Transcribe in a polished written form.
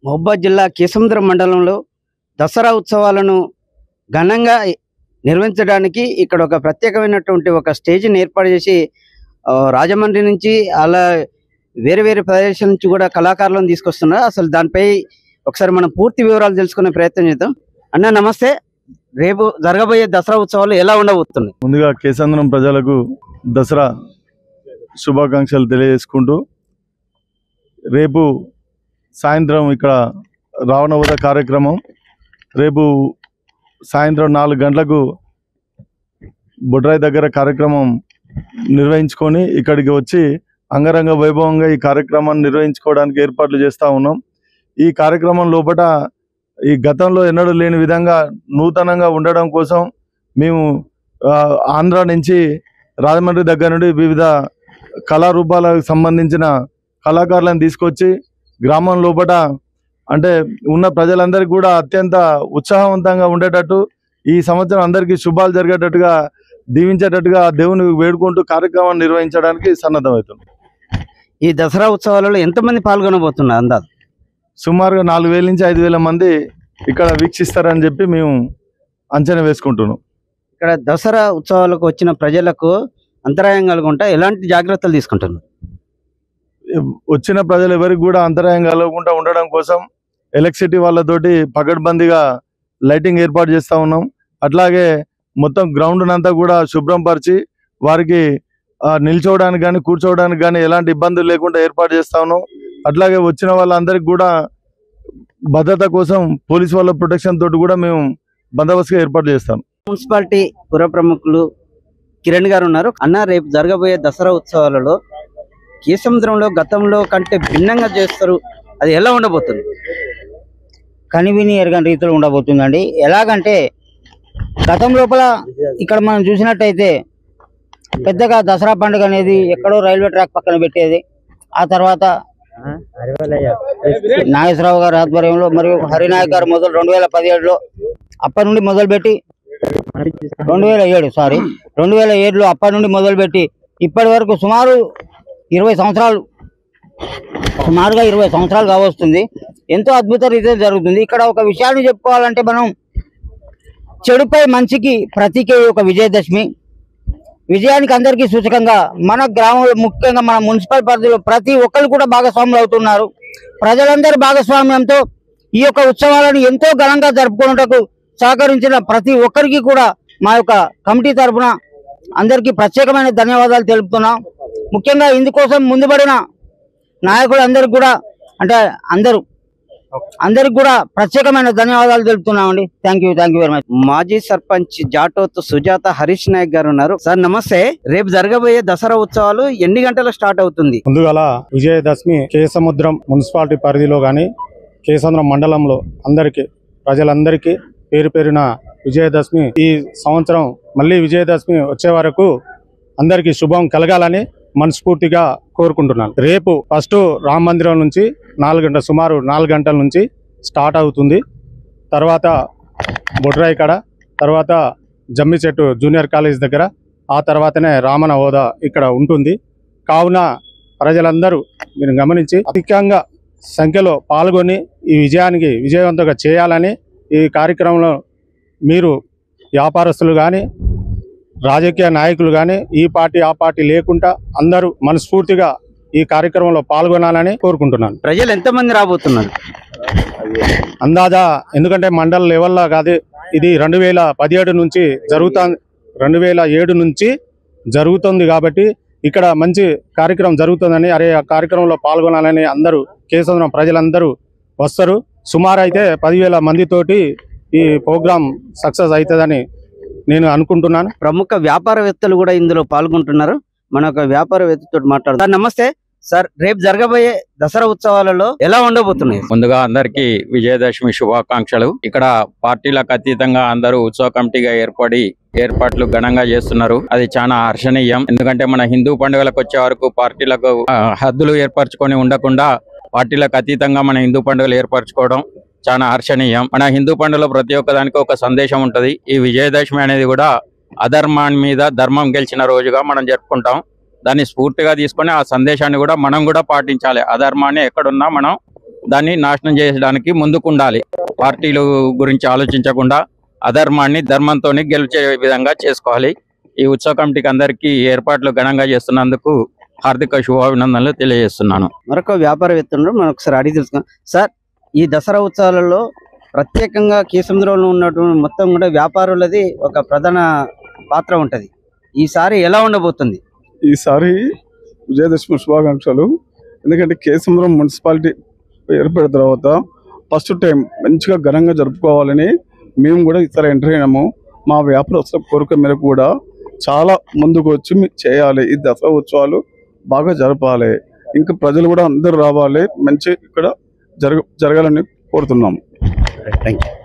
మహబూబాద్ జిల్లా కేసముద్రం మండలంలో దసరా ఉత్సవాలను ఘనంగా నిర్వహించడానికి ఇక్కడ ఒక ప్రత్యేకమైనటువంటి ఒక స్టేజ్ని ఏర్పాటు చేసి రాజమండ్రి నుంచి అలా వేరే వేరే ప్రదేశాల నుంచి కూడా కళాకారులను తీసుకొస్తున్నారు. అసలు దానిపై ఒకసారి మనం పూర్తి వివరాలు తెలుసుకునే ప్రయత్నం చేద్దాం. అన్న నమస్తే, రేపు జరగబోయే దసరా ఉత్సవాలు ఎలా ఉండబోతున్నాయి? ముందుగా కేసముద్రం ప్రజలకు దసరా శుభాకాంక్షలు తెలియజేసుకుంటూ, రేపు సాయంత్రం ఇక్కడ రావణవధ కార్యక్రమం రేపు సాయంత్రం 4 గంటలకు బొడ్రాయి దగ్గర కార్యక్రమం నిర్వహించుకొని ఇక్కడికి వచ్చి అంగరంగ వైభవంగా ఈ కార్యక్రమాన్ని నిర్వహించుకోవడానికి ఏర్పాట్లు చేస్తూ ఉన్నాం. ఈ కార్యక్రమం లోపల ఈ గతంలో ఎన్నడూ లేని విధంగా నూతనంగా ఉండడం కోసం మేము ఆంధ్ర నుంచి రాజమండ్రి దగ్గర నుండి వివిధ కళారూపాలకు సంబంధించిన కళాకారులను తీసుకొచ్చి గ్రామం లోపల అంటే ఉన్న ప్రజలందరికీ కూడా అత్యంత ఉత్సాహవంతంగా ఉండేటట్టు, ఈ సంవత్సరం అందరికీ శుభాలు జరిగేటట్టుగా దీవించేటట్టుగా దేవుని వేడుకుంటూ కార్యక్రమాన్ని నిర్వహించడానికి సన్నద్ధమవుతుంది. ఈ దసరా ఉత్సవాలలో ఎంతమంది పాల్గొనబోతున్నారు? అందాజు సుమారుగా 4000 నుంచి 5000 మంది ఇక్కడ వీక్షిస్తారని చెప్పి మేము అంచనా వేసుకుంటున్నాం. ఇక్కడ దసరా ఉత్సవాలకు వచ్చిన ప్రజలకు అంతరాయం కలుగుంటా ఎలాంటి జాగ్రత్తలు తీసుకుంటున్నారు? వచ్చిన ప్రజలు ఎవరికి కూడా అంతరాయం కలగకుండా ఉండడం కోసం ఎలక్ట్రిసిటీ వాళ్ళతోటి పకడ్బందీగా లైటింగ్ ఏర్పాటు చేస్తూ ఉన్నాం. అట్లాగే మొత్తం గ్రౌండ్ అంతా కూడా శుభ్రం పరిచి వారికి నిల్చోవడానికి కానీ కూర్చోవడానికి కానీ ఎలాంటి ఇబ్బందులు లేకుండా ఏర్పాటు చేస్తా ఉన్నాం. అట్లాగే వచ్చిన వాళ్ళందరికీ కూడా భద్రత కోసం పోలీస్ వాళ్ళ ప్రొటెక్షన్ తోటి కూడా మేము బందోబస్తుగా ఏర్పాటు చేస్తాం. మున్సిపాలిటీ పుర ప్రముఖులు కిరణ్ గారు ఉన్నారు. అన్న, రేపు జరగబోయే దసరా ఉత్సవాలలో కేసముద్రంలో గతంలో కంటే భిన్నంగా చేస్తారు, అది ఎలా ఉండబోతుంది? కనివిని ఎరగని రీతిలో ఉండబోతుందండి. ఎలాగంటే గతం లోపల ఇక్కడ మనం చూసినట్టయితే పెద్దగా దసరా పండుగ అనేది ఎక్కడో రైల్వే ట్రాక్ పక్కన పెట్టేది. ఆ తర్వాత నాగేశ్వరరావు గారి ఆధ్వర్యంలో మరియు హరినాయక్ గారు 2017లో అప్పటి నుండి మొదలుపెట్టి 2007లో అప్పటి నుండి మొదలుపెట్టి ఇప్పటి వరకు సుమారుగా 20 సంవత్సరాలు కావస్తుంది. ఎంతో అద్భుత రీతిలో జరుగుతుంది. ఇక్కడ ఒక విషయాన్ని చెప్పుకోవాలంటే, మనం చెడుపై మంచికి ప్రతీకే ఒక విజయదశమి. విజయానికి అందరికీ సూచకంగా మన గ్రామంలో, ముఖ్యంగా మన మున్సిపల్ పరిధిలో ప్రతి ఒక్కరు కూడా భాగస్వాములు అవుతున్నారు. ప్రజలందరి భాగస్వామ్యంతో ఈ యొక్క ఉత్సవాలను ఎంతో ఘనంగా జరుపుకున్నటకు సహకరించిన ప్రతి ఒక్కరికి కూడా మా యొక్క కమిటీ తరఫున అందరికీ ప్రత్యేకమైన ధన్యవాదాలు తెలుపుతున్నాం. ముఖ్యంగా ఇందుకోసం ముందుపడిన నాయకులందరికీ కూడా, అంటే అందరికి కూడా ప్రత్యేకమైన ధన్యవాదాలు తెలుపుతున్నామండి. Thank you very much. మాజీ సర్పంచ్ జాటోత్ సుజాత హరీష్ నాయక్ గారు ఉన్నారు. సార్ నమస్తే, రేపు జరగబోయే దసరా ఉత్సవాలు ఎన్ని గంటలకు స్టార్ట్ అవుతుంది? ముందుగల విజయదశమి కేసముద్రం మున్సిపాలిటీ పరిధిలో కానీ కేసముద్రం మండలంలో ప్రజలందరికీ పేరు పేరున విజయదశమి. ఈ సంవత్సరం మళ్ళీ విజయదశమి వచ్చే వరకు అందరికీ శుభం కలగాలని మనస్ఫూర్తిగా కోరుకుంటున్నాను. రేపు ఫస్ట్ రామ మందిరం నుంచి సుమారు 4 గంటల నుంచి స్టార్ట్ అవుతుంది. తర్వాత బొడ్రాయి కాడ, తర్వాత జమ్మి చెట్టు జూనియర్ కాలేజ్ దగ్గర, ఆ తర్వాతనే రామన హోదా ఇక్కడ ఉంటుంది. కావున ప్రజలందరూ మీరు గమనించి అధికంగా సంఖ్యలో పాల్గొని ఈ విజయానికి విజయవంతంగా చేయాలని, ఈ కార్యక్రమంలో మీరు వ్యాపారస్తులు కానీ రాజకీయ నాయకులు కానీ ఈ పార్టీ ఆ పార్టీ లేకుండా అందరూ మనస్ఫూర్తిగా ఈ కార్యక్రమంలో పాల్గొనాలని కోరుకుంటున్నాను. ప్రజలు ఎంతమంది రాబోతున్నారు అందాజా? ఎందుకంటే మండల లెవెల్లో కాదు, ఇది 2017 నుంచి 2007 నుంచి జరుగుతుంది కాబట్టి ఇక్కడ మంచి కార్యక్రమం జరుగుతుందని, ఆ కార్యక్రమంలో పాల్గొనాలని అందరూ కేసముద్రం ప్రజలందరూ వస్తారు. సుమారు అయితే 10,000 మందితోటి ఈ ప్రోగ్రాం సక్సెస్ అవుతుందని నేను అనుకుంటున్నాను. ప్రముఖ వ్యాపారవేత్తలు కూడా ఇందులో పాల్గొంటున్నారు. మన ఒక వ్యాపారవేత్తతో మాట్లాడతారు. నమస్తే సార్, రేపు జరగబోయే దసరా ఉత్సవాలలో ఎలా ఉండబోతున్నాయి? ముందుగా అందరికీ విజయదశమి శుభాకాంక్షలు. ఇక్కడ పార్టీలకు అతీతంగా అందరూ ఉత్సవ కమిటీగా ఏర్పాట్లు ఘనంగా చేస్తున్నారు. అది చాలా హర్షణీయం. ఎందుకంటే మన హిందూ పండుగలకు వచ్చే వరకు పార్టీలకు హద్దులు ఏర్పరచుకొని ఉండకుండా పార్టీలకు అతీతంగా మన హిందూ పండుగలు ఏర్పరచుకోవడం చాలా హర్షణీయం. మన హిందూ పండుగలో ప్రతి ఒక్కదానికి ఒక సందేశం ఉంటది. ఈ విజయదశమి అనేది కూడా అధర్మాన్ని మీద ధర్మం గెలిచిన రోజుగా మనం జరుపుకుంటాం. దాన్ని స్ఫూర్తిగా తీసుకొని ఆ సందేశాన్ని కూడా మనం కూడా పాటించాలి. అధర్మాన్ని ఎక్కడున్నా మనం దాన్ని నాశనం చేయడానికి ముందుకుండాలి. పార్టీలు గురించి ఆలోచించకుండా అధర్మాన్ని ధర్మంతో గెలిచే విధంగా చేసుకోవాలి. ఈ ఉత్సవ కమిటీకి అందరికీ ఏర్పాట్లు ఘనంగా చేస్తున్నందుకు హార్దిక శుభాభినందనలు తెలియజేస్తున్నాను. మరొక వ్యాపారవేత్తలు మనం ఒకసారి అడిగి తెలుసుకుందాం. సార్, ఈ దసరా ఉత్సవాలలో ప్రత్యేకంగా కేసముద్రంలో ఉన్నటువంటి మొత్తం కూడా వ్యాపారులది ఒక ప్రధాన పాత్ర ఉంటది. ఈసారి ఎలా ఉండబోతుంది? ఈసారి విజయదశమి శుభాకాంక్షలు. ఎందుకంటే కేసముద్రం మున్సిపాలిటీ ఏర్పడిన తర్వాత ఫస్ట్ టైం మంచిగా ఘనంగా జరుపుకోవాలని మేము కూడా ఈసారి ఎంటర్ అయినాము. మా వ్యాపారస్తుల కోరిక మేరకు కూడా చాలా ముందుకు వచ్చి చేయాలి. ఈ దసరా ఉత్సవాలు బాగా జరపాలి. ఇంకా ప్రజలు కూడా అందరూ రావాలి. మంచి ఇక్కడ జరగాలని కోరుతున్నాము. Thank you.